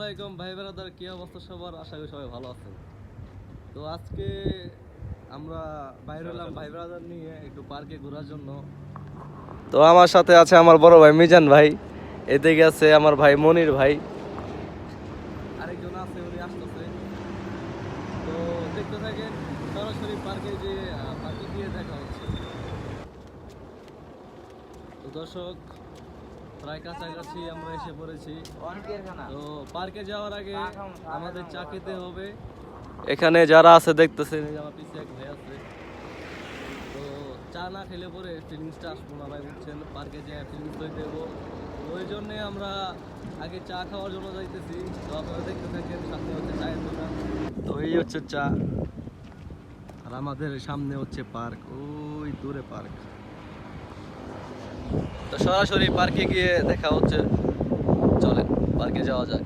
আলাইকুম ভাই ব্রাদার, কি অবস্থা সবার? আশা করি সবাই ভালো আছেন। তো আজকে আমরা বাইরে হলাম ভাই ব্রাদার নিয়ে একটু পার্কে ঘোরার জন্য। তো আমার সাথে আছে আমার বড় ভাই মিজান ভাই, এদিকে আছে আমার ভাই মনির ভাই, আরেকজন আছে উনি আসতেছে। তো দেখতে থাকেন, সরাসরি পার্কে যে পার্কে গিয়ে দেখা হচ্ছে। তো দর্শক, প্রায় কাছাকাছি আমরা এসে পড়েছি। তো পার্কে যাওয়ার আগে আমাদের চা খেতে হবে। এখানে যারা আছে দেখতেছেন, এই যে আমার পিছিয়ে এক ভাই আছে। তো চা না খেলে পরে ফিলিংসটা আসবো না ভাই, বুঝছেন? পার্কে যে ফিলিংস হয়ে দেবো, ওই জন্যে আমরা আগে চা খাওয়ার জন্য যাইতেছি। তো আপনারা দেখতে থাকেন, সামনে হচ্ছে চায়ের দোকান। তো এই হচ্ছে চা, আর আমাদের সামনে হচ্ছে পার্ক, ওই দূরে পার্ক। তো সরাসরি পার্কে গিয়ে দেখা হচ্ছে, চলেন পার্কে যাওয়া যাক।